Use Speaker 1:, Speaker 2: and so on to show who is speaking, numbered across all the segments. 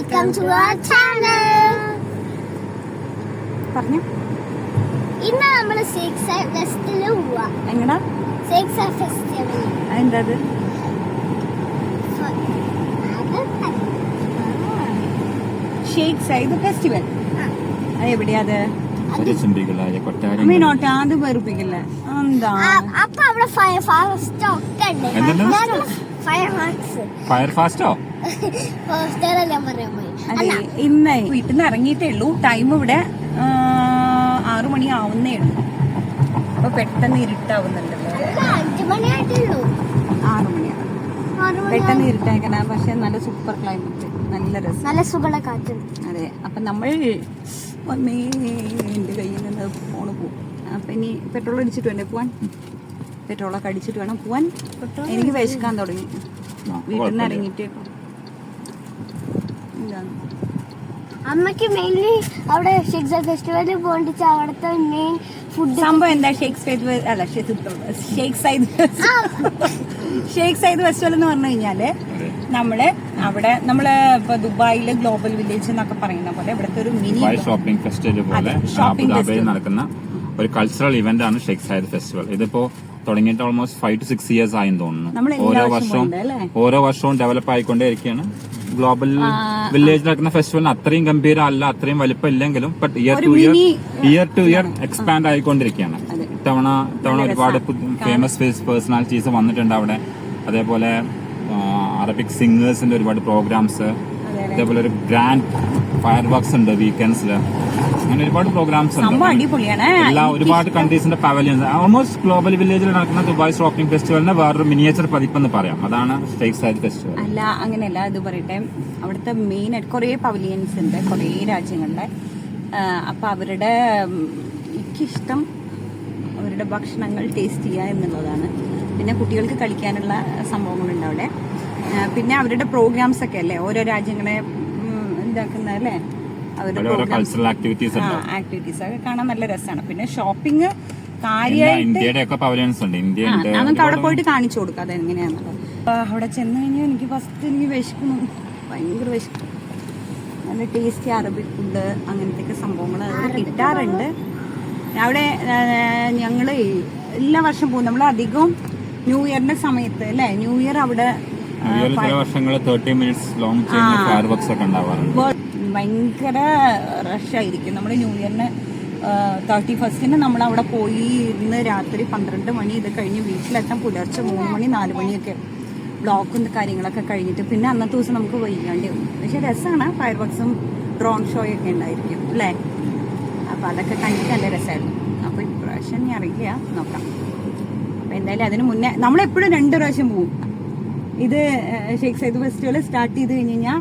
Speaker 1: Welcome to our channel.
Speaker 2: പറഞ്ഞു
Speaker 1: ഇന്ന് നമ്മൾ ഷേക്സ് ഫെസ്റ്റിവൽ പോവാ.
Speaker 2: എങ്ങടാ
Speaker 1: ഷേക്സ് ഫെസ്റ്റിവൽ.
Speaker 2: എന്താ അത്? ഷേക്ക് സൈഡ് ഫെസ്റ്റിവൽ എവിടെയാ അത്? മീനോട്ടെ അത് വെറുപ്പിക്കില്ല. എന്താ
Speaker 1: അപ്പൊ അവിടെ ഫയർ ഫാസ്റ്റ് ഒക്കെ ഉണ്ട്.
Speaker 3: ഫയർ ഫാസ്റ്റോ
Speaker 2: അതെ, ഇന്ന് വീട്ടിൽ നിന്ന് ഇറങ്ങിയിട്ടേ ഉള്ളൂ. ടൈം ഇവിടെ 6 മണി ആവുന്നേ ഉള്ളൂ. അപ്പൊ പെട്ടെന്ന് ഇരുട്ടാവുന്നുണ്ടല്ലോ.
Speaker 1: 5 മണിയായിട്ടുള്ളൂ.
Speaker 2: 6 മണിയാണ്. പെട്ടെന്ന് ഇരുട്ടായിക്കണ. പക്ഷെ നല്ല സൂപ്പർ ക്ലൈമറ്റ്, നല്ല രസം,
Speaker 1: നല്ല സുഖമുള്ള കാറ്റ്.
Speaker 2: അതെ. അപ്പൊ നമ്മൾ എന്റെ കയ്യിൽ നിന്ന് ഫോണ് പോകും. അപ്പൊ ഇനി പെട്രോൾ അടിച്ചിട്ട് വേണ്ടേ പോവാൻ? പെട്രോളൊക്കെ അടിച്ചിട്ട് വേണം പോവാൻ. എനിക്ക് വിശക്കാൻ തുടങ്ങി. വീട്ടിൽ നിന്ന് ഇറങ്ങിയിട്ട്
Speaker 1: അമ്മക്ക് മെയിൻലി അവിടെ ഷേക്സ് ഫെസ്റ്റിവലിൽ പോകണ്ടിച്ച് അവിടുത്തെ മെയിൻ ഫുഡ്
Speaker 2: സംഭവം എന്താ? ഷേക്ക് സൈഡ് ഫെസ്റ്റിവൽ എന്ന് പറഞ്ഞു കഴിഞ്ഞാല് നമ്മള് അവിടെ ഇപ്പൊ ദുബായില് ഗ്ലോബൽ വില്ലേജ് എന്നൊക്കെ പറയുന്ന പോലെ ഇവിടുത്തെ ഒരു മിനി
Speaker 3: ഷോപ്പിംഗ് ഫെസ്റ്റിവൽ പോലെ അബുദാബിയിൽ നടക്കുന്ന ഒരു കൾച്ചറൽ ഇവന്റ് ആണ് ഷേക്ക് സൈഡ് ഫെസ്റ്റിവൽ. ഇതിപ്പോ തുടങ്ങിയിട്ട് ഓൾമോസ്റ്റ് 5 to 6 years ആയെന്ന് തോന്നുന്നു. ഓരോ വർഷവും ഡെവലപ്പ് ആയിക്കൊണ്ടേയിരിക്കുകയാണ്. ഗ്ലോബൽ വില്ലേജ് നടക്കുന്ന ഫെസ്റ്റിവലിന് അത്രയും ഗംഭീരം അല്ല, അത്രയും വലിപ്പം ഇല്ലെങ്കിലും but year two year expand ആയിക്കൊണ്ടിരിക്കുകയാണ്. ഇത്തവണ ഒരുപാട് ഫേമസ് പേഴ്സണാലിറ്റീസ് വന്നിട്ടുണ്ട് അവിടെ. അതേപോലെ അറബിക് സിംഗേഴ്സിന്റെ ഒരുപാട് പ്രോഗ്രാംസ്, അതേപോലെ ഒരു ഗ്രാൻഡ് ഫയർ വർക്സ് ഉണ്ട് വീക്കെൻഡ്സിൽ. അങ്ങനെ ഒരുപാട് പ്രോഗ്രാംസ് ഉണ്ട്. ഒരുപാട് കൺട്രീസിന്റെ പവലിയൻസ്. ഓൾമോസ്റ്റ് ഗ്ലോബൽ വില്ലേജിൽ നടക്കുന്ന ദുബായ് ഷോപ്പിംഗ് ഫെസ്റ്റിവലിന്റെ വേറൊരു മിനിയേച്ചർ പതിപ്പെന്ന് പറയാം. അതാണ് ഷേക്ക് സൈഡ് ഫെസ്റ്റിവൽ.
Speaker 2: അല്ല, അങ്ങനെയല്ല. ഇത് പറയട്ടെ, അവിടുത്തെ മെയിൻ ആയിട്ട് കുറെ പവലിയൻസ് ഉണ്ട് കുറെ രാജ്യങ്ങളുടെ. അപ്പൊ അവരുടെ എനിക്കിഷ്ടം അവരുടെ ഭക്ഷണങ്ങൾ ടേസ്റ്റ് ചെയ്യുക എന്നുള്ളതാണ്. പിന്നെ കുട്ടികൾക്ക് കളിക്കാനുള്ള സംഭവങ്ങളുണ്ട് അവിടെ. പിന്നെ അവരുടെ പ്രോഗ്രാംസ് ഒക്കെ അല്ലേ ഓരോ രാജ്യങ്ങളെ ഇതാക്കുന്ന അല്ലേ, അവരുടെ ആക്ടിവിറ്റീസ് ഒക്കെ കാണാൻ നല്ല രസമാണ്. പിന്നെ ഷോപ്പിംഗ് കാര്യമായിട്ട് നമുക്ക് അവിടെ പോയിട്ട് കാണിച്ചു കൊടുക്കാം അതെങ്ങനെയാണല്ലോ. അവിടെ ചെന്ന് കഴിഞ്ഞാൽ എനിക്ക് ഫസ്റ്റ് വിശക്കുന്നു, ഭയങ്കര വിശക്കും. നല്ല ടേസ്റ്റി അറബിക് ഫുഡ് അങ്ങനത്തെ സംഭവങ്ങൾ കിട്ടാറുണ്ട് അവിടെ. ഞങ്ങള് എല്ലാ വർഷം പോകും. നമ്മൾ അധികം ന്യൂ ഇയറിന്റെ സമയത്ത് അല്ലേ, ന്യൂ ഇയർ അവിടെ ഭയങ്കര റഷായിരിക്കും. നമ്മൾ ന്യൂ ഇയറിന് 31st നമ്മൾ അവിടെ പോയി ഇരുന്ന് രാത്രി 12 മണി ഇത് കഴിഞ്ഞ് വീട്ടിലെത്താൻ പുലർച്ചെ 3 മണി 4 മണിയൊക്കെ ബ്ലോക്കും കാര്യങ്ങളൊക്കെ കഴിഞ്ഞിട്ട് പിന്നെ അന്നത്തെ ദിവസം നമുക്ക് വൈകാണ്ടി വന്നു. പക്ഷെ രസമാണ്. ഫയർ വർക്സും ഡ്രോൺ ഷോയൊക്കെ ഉണ്ടായിരിക്കും അല്ലേ. അപ്പൊ അതൊക്കെ കണ്ടിട്ട് നല്ല രസമായിരുന്നു. അപ്പൊ ഇപ്രാവശ്യം ഞാൻ അറിയില്ല, നോക്കാം. അപ്പൊ എന്തായാലും അതിന് മുന്നേ നമ്മളെപ്പോഴും 2 പ്രാവശ്യം പോകും. ഇത് ഷേക്ക് സൈഡ് ഫെസ്റ്റിവൽ സ്റ്റാർട്ട് ചെയ്ത് കഴിഞ്ഞ് കഴിഞ്ഞാൽ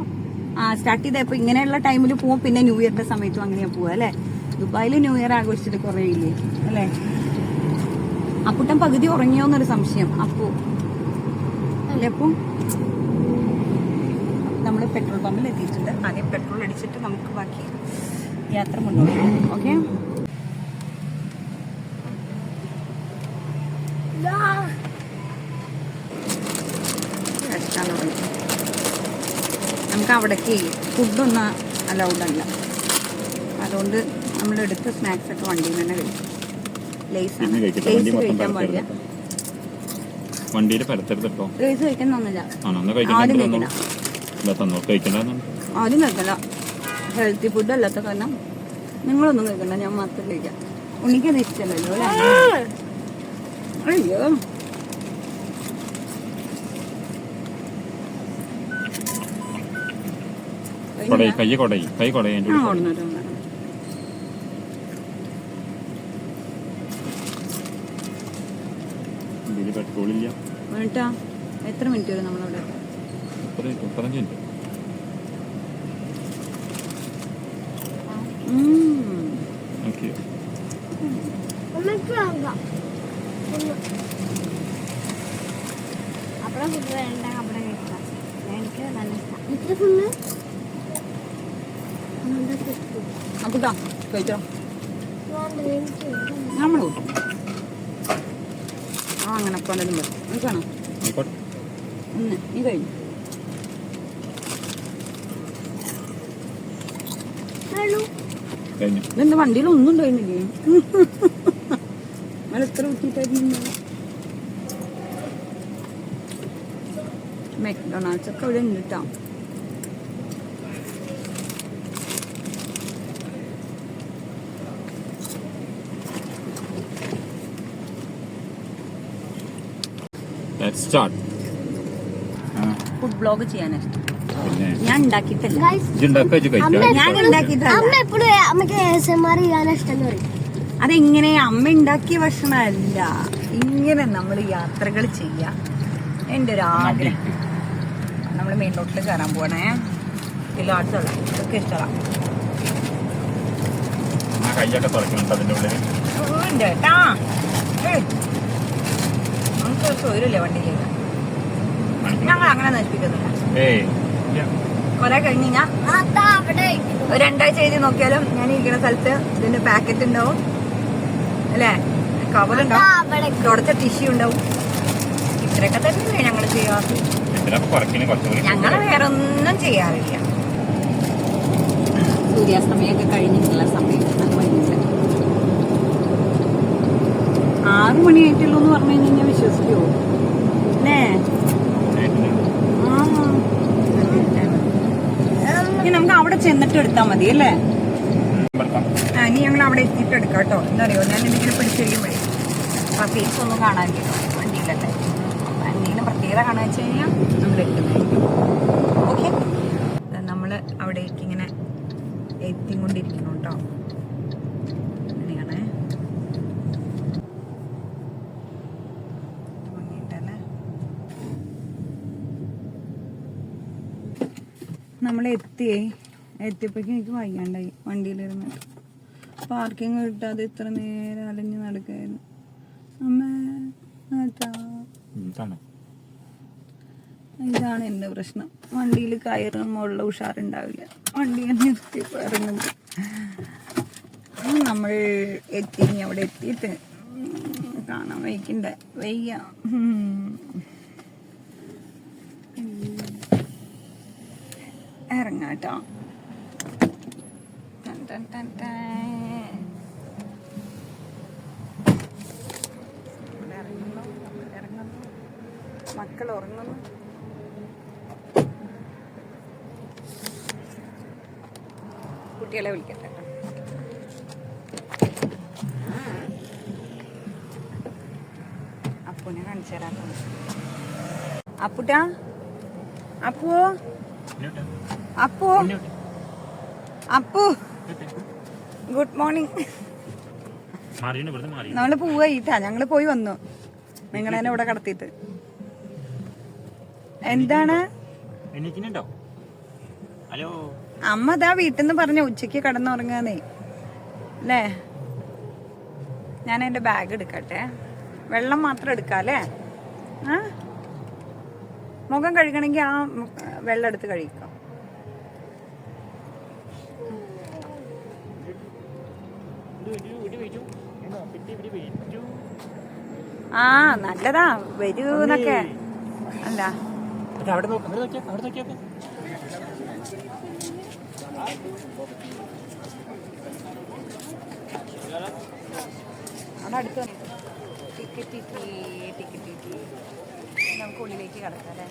Speaker 2: സ്റ്റാർട്ട് ചെയ്തപ്പോ ഇങ്ങനെയുള്ള ടൈമിൽ പോവും. പിന്നെ ന്യൂ ഇയറിന്റെ സമയത്തും അങ്ങനെയാ പോവുക അല്ലെ. ദുബായിൽ ന്യൂ ഇയർ ആഘോഷിച്ചിട്ട് കുറേ ഇല്ലേ അല്ലെ. അപ്പുട്ടൻ പകുതി ഉറങ്ങിയോന്നൊരു സംശയം അപ്പോ അല്ലെ. അപ്പം നമ്മൾ പെട്രോൾ പമ്പിൽ എത്തിയിട്ടുണ്ട്. ആദ്യം പെട്രോൾ അടിച്ചിട്ട് നമുക്ക് ബാക്കി യാത്ര മുന്നോട്ട് പോകും. ഓക്കെ. നമുക്ക് അവിടേക്ക് ഫുഡൊന്നും അലൗഡ് അല്ല. അതുകൊണ്ട് നമ്മളെടുത്ത് സ്നാക്സ് ഒക്കെ വണ്ടിയിൽ തന്നെ കഴിക്കും. ലേസ് കഴിക്കാൻ പാടില്ല. ലേസ് കഴിക്കാൻ തന്നില്ല. ആദ്യം കഴിക്കല. ഹെൽത്തി ഫുഡ് അല്ലാത്ത കാരണം നിങ്ങളൊന്നും കഴിക്കണ്ട, ഞാൻ മാത്രം കഴിക്കാം. ഉണ്ണിക്കത് ഇഷ്ടമല്ലല്ലോ അല്ലേ. അയ്യോ, എത്ര മിനിറ്റ് വരും നമ്മളവിടെ?
Speaker 3: 35 മിനിറ്റ്.
Speaker 1: അവിടെ ഫുഡ് വേണ്ട, അവിടെ കഴിക്കാം. എനിക്ക് നല്ല ഇഷ്ടം. ഇത്ര ഫുള്ള്
Speaker 2: അപ്പുട്ടാ കഴിച്ചോ. നമ്മൾ കൂട്ടും. അങ്ങനെ പലതും വരും. കാണാം. നീ കഴിഞ്ഞു.
Speaker 3: കഴിഞ്ഞു.
Speaker 2: ഇതെന്താ വണ്ടിയിൽ ഒന്നും ഉണ്ടായിരുന്നില്ലേ? അത് എത്ര ഊറ്റിട്ടായിരുന്നു? മെക്ഡൊണാൾഡ്സ് ഒക്കെ ഇവിടെ ഉണ്ട് കേട്ടോ.
Speaker 3: Let's start.
Speaker 2: ഫുഡ് ബ്ലോഗ് ചെയ്യാനാണ് ഇഷ്ടം.
Speaker 3: പിന്നെ
Speaker 2: ഞാൻ ഉണ്ടാക്കിയിട്ടില്ല. ഞാൻ ഉണ്ടാക്കിയിട്ടല്ല. അതെങ്ങനെ അമ്മ ഉണ്ടാക്കിയ ഭക്ഷണമല്ല, ഇങ്ങനെ നമ്മൾ യാത്രകൾ ചെയ്യാം. എൻ്റെ ഒരു ആഗ്രഹം. നമ്മൾ മെയിൻ റോഡിൽ കയറാൻ പോകണേ. ആർട്സുള്ള ഇതൊക്കെ ഇഷ്ടമാണ്.
Speaker 3: കൈയൊക്കെ തുറക്കുന്നുണ്ട് അതിൻ്റെ ഉള്ളിൽ.
Speaker 2: ചേട്ടാ നമുക്ക് സൗകര്യമില്ല വണ്ടിയിലേക്ക്. ഞങ്ങൾ അങ്ങനെ നശിപ്പിക്കുന്നില്ല. കുറെ കഴിഞ്ഞ് കഴിഞ്ഞാൽ ഒരു 2 ആഴ്ച എഴുതി നോക്കിയാലും ഞാൻ ഇരിക്കുന്ന സ്ഥലത്ത് ഇതിന്റെ പാക്കറ്റ് ഉണ്ടാവും, അല്ലേ, കവറുണ്ടാവും, തുടച്ച ടിഷ്യൂ ഉണ്ടാവും. ഇത്രയൊക്കെ തന്നെയല്ലേ ഞങ്ങൾ ചെയ്യാറ്. ഞങ്ങൾ വേറെ ഒന്നും ചെയ്യാറില്ല. സൂര്യാസ്തമയൊക്കെ കഴിഞ്ഞിട്ടുള്ള സമയം 6 മണിയായിട്ടുള്ളൂ എന്ന് പറഞ്ഞു കഴിഞ്ഞാൽ വിശ്വസിക്കുമോ? അല്ലേ? ഇനി നമുക്ക് അവിടെ ചെന്നിട്ട് എടുത്താൽ മതി അല്ലേ? ഇനി ഞങ്ങൾ അവിടെ എത്തിയിട്ട് എടുക്കാം കേട്ടോ. എന്താ അറിയോ, ഞാൻ എന്തെങ്കിലും പിടിച്ചിരിക്കുമ്പോഴേ ആ ഫേസ് ഒന്നും കാണാനില്ല വണ്ടിയിലല്ലേ. എന്തെങ്കിലും പ്രത്യേകത കാണാൻ വെച്ച് കഴിഞ്ഞാൽ നമ്മൾ എടുക്കുന്നതായിരിക്കും. ഓക്കെ, നമ്മൾ അവിടേക്ക് ഇങ്ങനെ എത്തിക്കൊണ്ടിരിക്കുന്നു കേട്ടോ. അങ്ങനെയാണേ. നമ്മൾ എത്തിയപ്പോഴേക്കും എനിക്ക് വയ്യാണ്ടായി. വണ്ടിയിലിരുന്ന് പാർക്കിങ് കിട്ടാതെ ഇത്ര നേരം അലഞ്ഞ് നടക്കായിരുന്നു. ഇതാണ് എൻ്റെ പ്രശ്നം. വണ്ടിയിൽ കയറുമ്പോഴുള്ള ഉഷാറുണ്ടാവില്ല. വണ്ടി നിർത്തി ഇറങ്ങുന്നത്. നമ്മൾ എത്തി. അവിടെ എത്തിയിട്ട് കാണാൻ വയ്ക്കണ്ടേ? വയ്യ. ഇറങ്ങാട്ടോ. മക്കൾ ഉറങ്ങുന്നു. കുട്ടികളെ വിളിക്കട്ടെ. അപ്പൂനെ കാണിച്ചു തരാം. അപ്പൂട്ടാ, അപ്പൂ, അപ്പു, അപ്പു, ഗുഡ് മോർണിംഗ്. നമ്മള് പോവായിട്ടാ. ഞങ്ങള് പോയി വന്നു. നിങ്ങളെ ഇവിടെ കടത്തിയിട്ട്. എന്താണ് അമ്മ ദാ വീട്ടിൽ നിന്ന് പറഞ്ഞ ഉച്ചക്ക് കിടന്നുറങ്ങാന്നേ അല്ലേ? ഞാൻ എന്റെ ബാഗ് എടുക്കട്ടെ. വെള്ളം മാത്രം എടുക്കാല്ലേ? മുഖം കഴുകണമെങ്കിൽ ആ വെള്ളം എടുത്ത് കഴിക്കാം. ആ നല്ലതാ വരൂന്നൊക്കെ അല്ല. അവിടെ അടുത്ത് ടിക്കറ്റ് നമുക്ക് ഉള്ളിലേക്ക് കിടക്കാം അല്ലേ?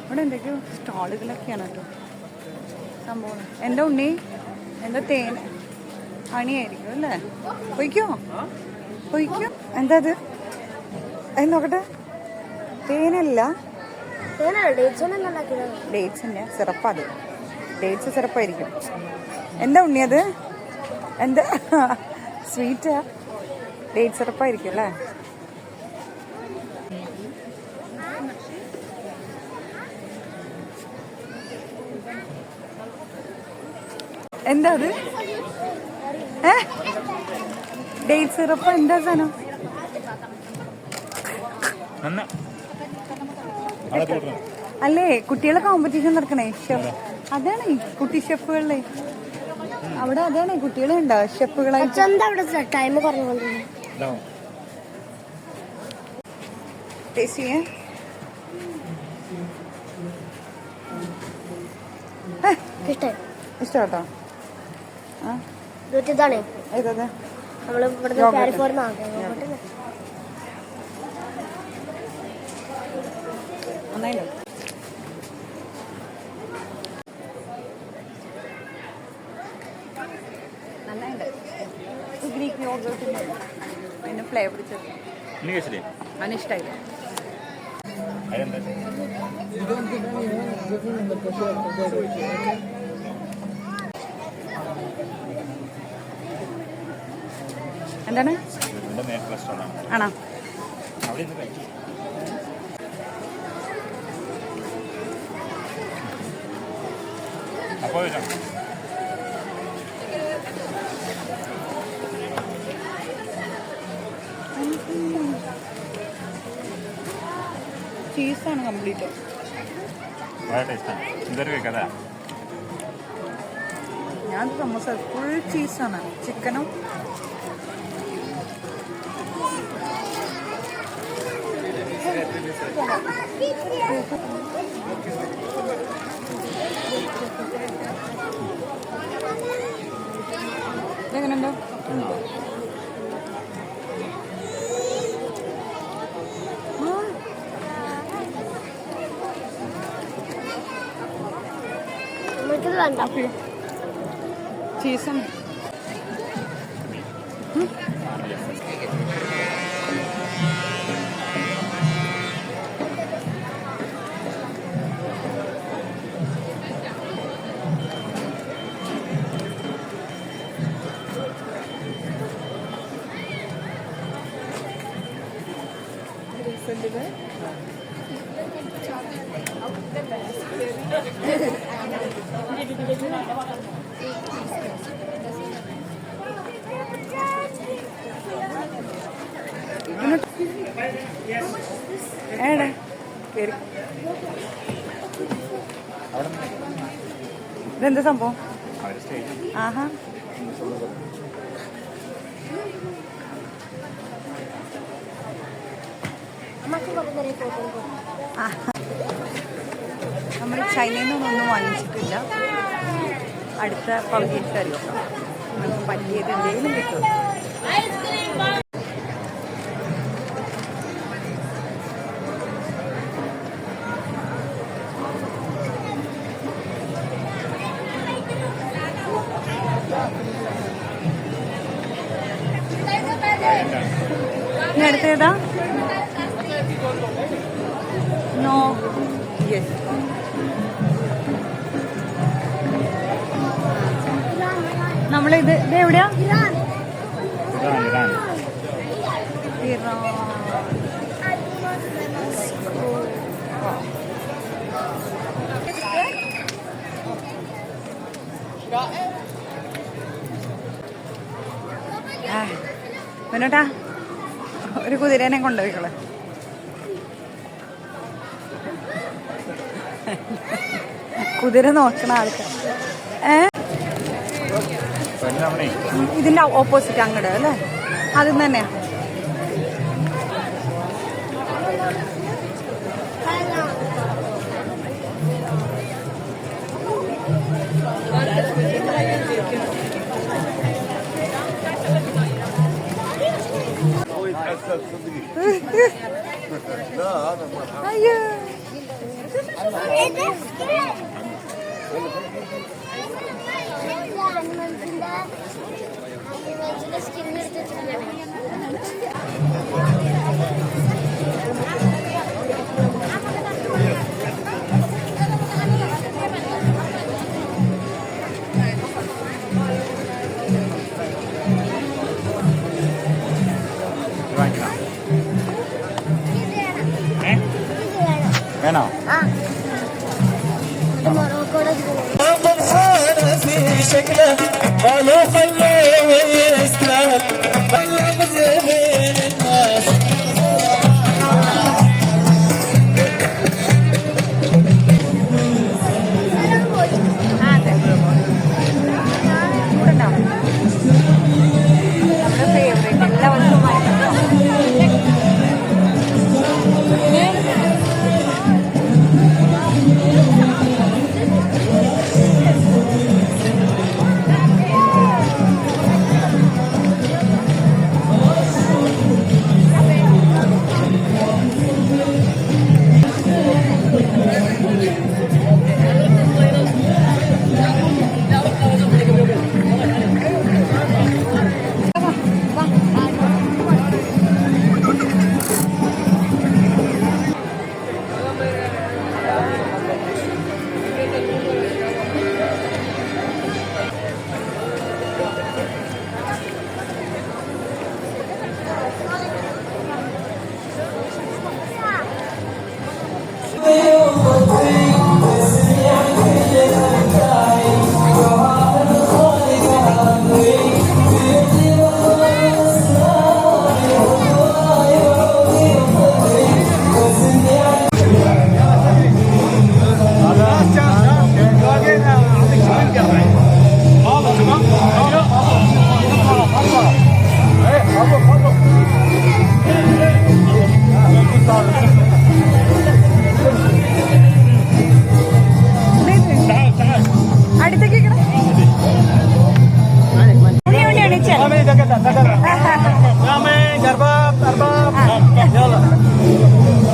Speaker 2: ഇവിടെ എന്തൊക്കെയോ സ്റ്റാളുകളൊക്കെയാണ് കേട്ടോ സംഭവം. എൻ്റെ ഉണ്ണി എന്താ തേൻ അണിയായിരിക്കും അല്ലേ? പൊയ്ക്കോ. എന്താ അത്? നോക്കട്ടെ. തേനല്ല, ഡേറ്റ്സിൻ്റെ സിറപ്പാ. അത് ഡേറ്റ്സ് സിറപ്പായിരിക്കും. എന്താ ഉണ്ണി അത്? എന്താ സ്വീറ്റാ? ഡേറ്റ് സിറപ്പായിരിക്കും അല്ലേ? എന്താ അത്? ഡേറ്റ് സിറപ്പ് എന്താ സാധനം? അല്ലേ കുട്ടികളെ കോമ്പറ്റീഷൻ നടക്കണേ ഷെഫ്. അതാണ് കുട്ടി ഷെഫുകളിലെ അവിടെ. അതാണ് കുട്ടികളെ ഉണ്ടോ ഷെഫുകളായിട്ട്?
Speaker 1: ടൈം കുറഞ്ഞുകൊണ്ടിരുന്നു.
Speaker 2: ടേസ്റ്റ് ചെയ്യാൻ ഇഷ്ടട്ടോ.
Speaker 1: ഇതാണ്
Speaker 2: ഏതാ?
Speaker 1: നമ്മള് ഇവിടുന്ന് കാലിഫോർണിയ
Speaker 2: ഗ്രീക്ക് യോഗട്ടിന് പിന്നെ ഫ്ലേവർ ചേർത്ത് അവനിഷ്ടായില്ല. എന്താണ്? ആണോ? ചീസാണ് കംപ്ലീറ്റ്. ഞാൻ സമോസ ഫുൾ ചീസാണ്. ചിക്കനും എങ്ങനെയുണ്ടോ? ചീസാണ്. ഇതെന്താ സംഭവം? ആഹാ, നമ്മൾ ചൈനയിൽ നിന്നൊന്നും വാങ്ങിച്ചിട്ടില്ല. അടുത്ത പകുതിയിട്ട് അറിയാം നമുക്ക് പറ്റിയത് എന്തെങ്കിലും കിട്ടും. ഇനി അടുത്തേതാ? No, yes. നമ്മളിത് എവിടെയാ? ഇറാൻ. പിന്നോട്ടാ ഒരു കുതിരേനെ കൊണ്ടുപോയിക്കളെ. കുതിര നോക്കണ ആൾക്കാർ. ഇതിന്റെ ഓപ്പോസിറ്റ് അങ്ങോട്ട് അല്ലേ? അതിൽ തന്നെയാ. അയ്യോ,
Speaker 3: വേണോ?
Speaker 4: شكله قالوا خليه يستاهل طلع بين الناس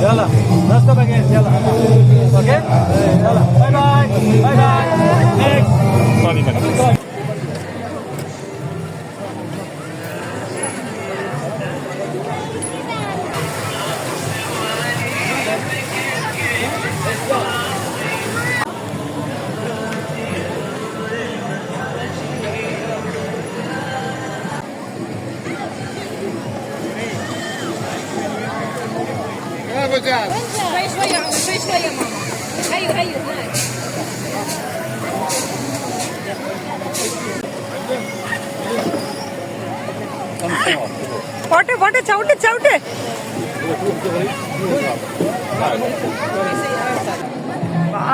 Speaker 4: يلا let's go back in يلا okay يلا باي باي باي باي
Speaker 3: sorry.
Speaker 1: شوي شوي شوي شوي يا ماما. هيو هيو هناك.
Speaker 2: പോട്ടെ പോട്ടെ ചവിട്ട് ചവിട്ട്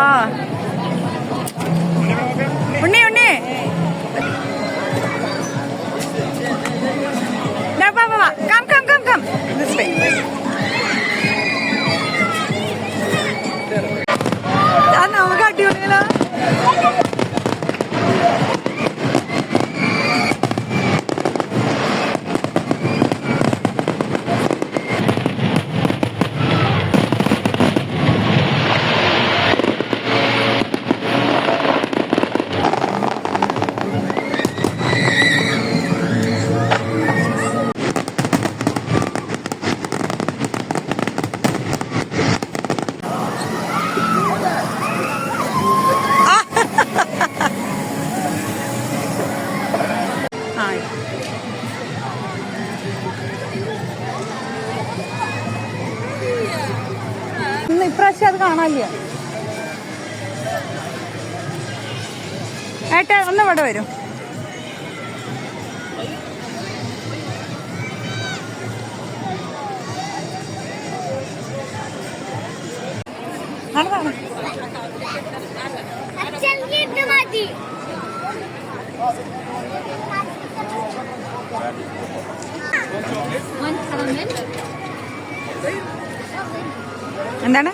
Speaker 2: ആ ഉണ്ണി ഉണ്ണി come come come come this way നമുക്ക് അടിപൊളിയല്ലോ ഇപ്രാവശ്യം അത് കാണാനില്ല. ഏട്ടാ ഒന്ന് ഇവിടെ വരും. എന്താണ്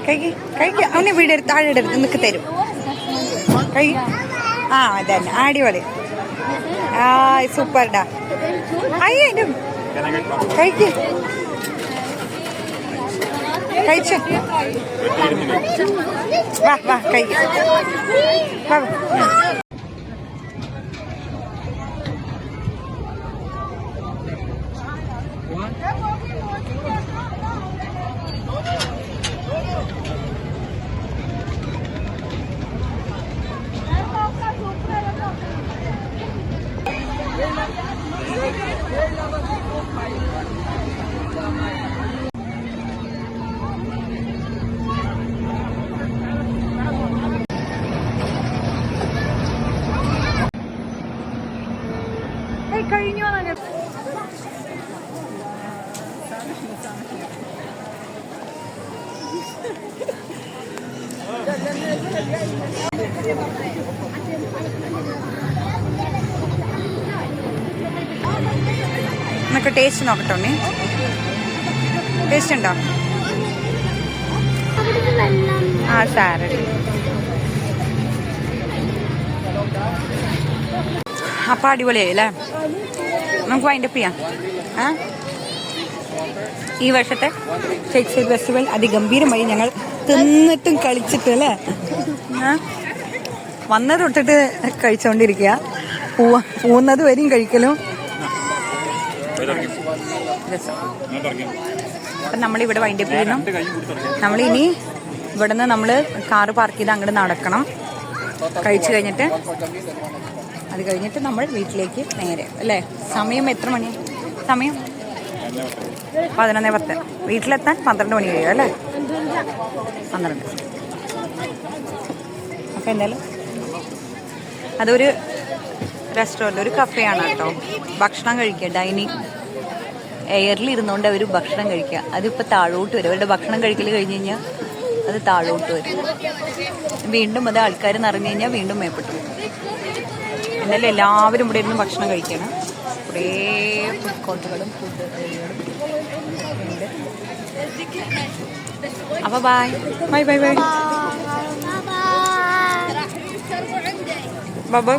Speaker 2: കഴിക്ക് കഴിക്ക് അവനെ വീട് താഴെ എടുത്ത് നിനക്ക് തരും. കഴി ആ അതന്നെ അടിപൊളി. ആ സൂപ്പർഡാ. അയ്യോ അതിന്റെ കഴിക്ക് കഴിച്ചു വാ വാ കഴിക്ക് വാ. കഴിഞ്ഞു. എന്നൊക്കെ ടേസ്റ്റ് നോക്കട്ടെ. ടേസ്റ്റ് ഉണ്ടോ? ആ സാരഡ്. അപ്പൊ അടിപൊളിയായി അല്ലേ? നമുക്ക് വൈൻഡപ്പ് ചെയ്യാം. ഈ വർഷത്തെ ഷെയ്ഖ് സൈഡ് ഫെസ്റ്റിവൽ അതിഗംഭീരമായി ഞങ്ങൾ തിന്നിട്ടും കളിച്ചിട്ടും അല്ലേ? വന്നത് തൊട്ടിട്ട് കഴിച്ചോണ്ടിരിക്കുക. പോകുന്നത് വരെയും കഴിക്കലും. അപ്പം നമ്മളിവിടെ വൈൻഡപ്പ് ചെയ്യുന്നു. നമ്മളിനി ഇവിടുന്ന് നമ്മൾ കാറ് പാർക്ക് ചെയ്ത് അങ്ങോട്ട് നടക്കണം. കഴിച്ചു കഴിഞ്ഞിട്ട് അത് കഴിഞ്ഞിട്ട് നമ്മൾ വീട്ടിലേക്ക് നേരെ അല്ലേ? സമയം എത്ര മണി? സമയം 11:10. വീട്ടിലെത്താൻ 12 മണി കഴിയും അല്ലേ? 12. അപ്പം എന്തായാലും അതൊരു റെസ്റ്റോറൻറ്റ്, ഒരു കഫേയാണ് കേട്ടോ. ഭക്ഷണം കഴിക്കുക, ഡൈനിങ് എയറിൽ ഇരുന്നുകൊണ്ട് അവർ ഭക്ഷണം കഴിക്കുക. അതിപ്പോൾ താഴോട്ട് വരും. അവരുടെ ഭക്ഷണം കഴിക്കൽ കഴിഞ്ഞ് കഴിഞ്ഞാൽ അത് താഴോട്ട് വരും. വീണ്ടും അത് ആൾക്കാർ നിറഞ്ഞു കഴിഞ്ഞാൽ വീണ്ടും മേപ്പെട്ടു വരും. എന്നാലും എല്ലാവരും ഇവിടെ ഇരുന്ന് ഭക്ഷണം കഴിക്കണം. കുറേ ഫുഡ് കോർട്ടുകളും ഫുഡ് ഏരിയകളും ഉണ്ട്. അപ്പോൾ bye bye bye bye bye bye.